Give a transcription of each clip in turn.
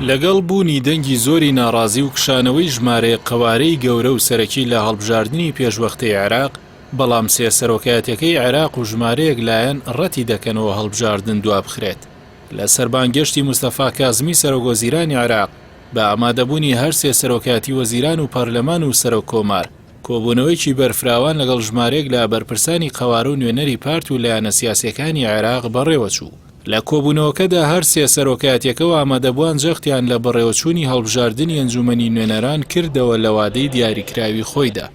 لەگەڵ بوونی دەنگی زۆری ناڕازی و کشانەوەی ژمارە قەوارەی گەورە و سەرەکی لە هەڵبژاردننی پێشوەختەی عێراق، بەڵام سێ سەرۆکایەتەکەی عێراق و ژمارەیەک لایەن ڕەتی دەکەنەوە هەڵبژاردن دوابخرێت. لە سەربانگەشتی موستەفا کازمی سەرۆکوەزیرانی عێراق بە ئامادەبوونی هەر سێ سەرۆکایەتی وەزیران و پەرلەمان و سەرۆک کۆمار، کۆبوونەوەیکی بەرفراوان لەگەڵ ژمارەیەک لە بەرپرسانی قەوارە و نوێنەری پارت و لایەنە سیاسیەکانی عێراق بەڕێوەچوو. لە کۆبوونەوەکەدا هەر سێ سەرۆکایەتیەکەەوە ئامادەبووان جەختیان لە بەڕێوەچوونی هەڵبژاردننی ئەنجومەنی نوێنەران کردەوە لە وادەی دیاریکراوی خۆیدا.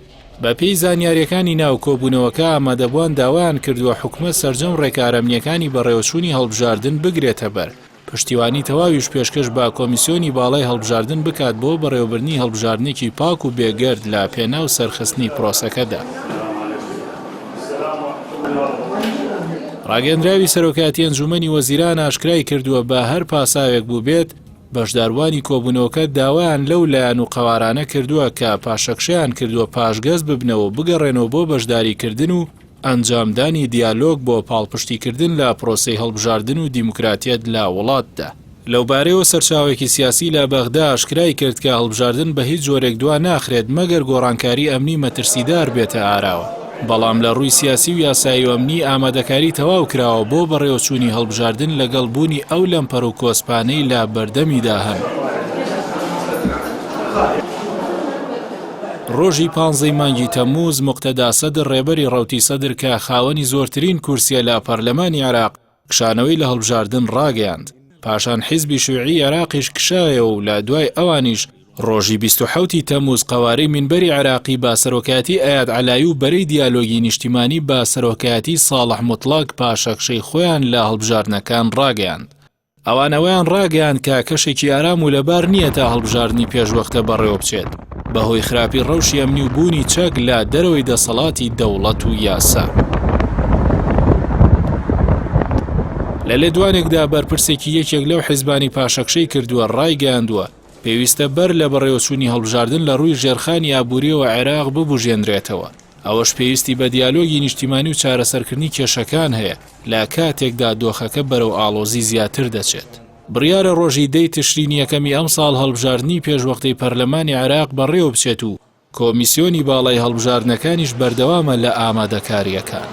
بە پێی زانیاریەکانی ناو کۆبوونەوەکە ئامادەبووان داوایان کردووە حکومەت سەرجەم ڕێکارەمنیەکانی بەڕێوەچوونی هەڵبژاردن بگرێتە بەر، پشتیوانی تەواویش پێشکەش با کۆمیسیۆنی باڵای هەڵبژاردن بکات بۆ بەڕێوەبردنی هەڵبژاردنێکی پاک و بێگەرد لە پێناو سەرخستنی پرۆسەکەدا. ڕاگەندراوی سەرۆکایەتی ئەنجومەنی وەزیران ئاشکرای کردووە بە هەر پاساوێک بوو بێت، بەشداروانی کۆبوونەوەکە داوایان لەو لایەن و قەوارانە کردووە کە پاشەکشەیان کردووە پاشگەز ببنەوە بگەڕێنەوە بۆ بەشداریکردن و ئەنجامدانی دیالۆگ بۆ پاڵپشتیکردن لە پرۆسەی هەڵبژاردن و دیموکراتیەت لە وڵاتدا. لەوبارەیەوە سەرچاوێکی سیاسی لە بەغدا ئاشکرای کرد کە هەڵبژاردن بە هیچ جۆرێک دوا ناخرێت مەگەر گۆڕانکاری ئەمنی مەترسیدار بێتە ئاراوە. بەڵام لە ڕووی سیاسی و یاسایی و ئەمنی ئامادەکاری تەواو کراوە بۆ بەڕێوەچوونی هەڵبژاردن لەگەڵ بوونی ئەو لەمپەر و کۆسپانەی لە بەردەمیدا هەن. ڕۆژی 15 مانگی تەمووز موقتەدا سەدر ڕێبەری ڕەوتی سەدر کە خاوەنی زۆرترین کورسیە لە پەرلەمانی عێراق کشانەوەی لە هەڵبژاردن ڕاگەیاند. پاشان حیزبی شووعی عێراقیش کشایەوە و لە دوای ئەوانیش ڕۆژی 27 تەمووز قەوارەی مینبەری عێراقی با سەرۆکایەتی ئایاد عەلایی و بەرەی دیالۆگی نیشتیمانی با سەرۆکایەتی ساڵح موتڵاق پاشەکشەی خۆیان لە هەڵبژاردنەکان ڕاگەیاند. ئەوانەوەیان ڕاگەیاند کە کەشێکی ئارام و لەبار نییە تا هەڵبژاردننی پێشوەختە بەڕێوە بچێت بەهۆی خراپی ڕەوشی ئەمنی و بوونی چەک لە دەرەوەی دەسەڵاتی دەوڵەت و یاسا. لە لێدوانێکدا بەرپرسێکی یەکێک لەو حیزبانی پاشەکشەی کردووە ڕایگەیاندووە پێویستە بەر لە بەڕێوەچوونی هەڵبژاردن لە ڕووی ژێرخانی ئابووریەوە عێراق ببوژێنرێتەوە. ئەوەش پێویستی بە دیالۆگی نیشتیمانی و چارەسەرکردنی کێشەکان هەیە لە کاتێکدا دۆخەکە بەرەو ئاڵۆزی زیاتر دەچێت. بڕیارە ڕۆژی 10 تشرینی یەکەمی ئەم ساڵ هەڵبژاردننی پێشوەختەی پەرلەمانی عێراق بەڕێوە بچێت و کۆمیسیۆنی باڵای هەڵبژاردنەکانیش بەردەوامە لە ئامادەکاریەکان.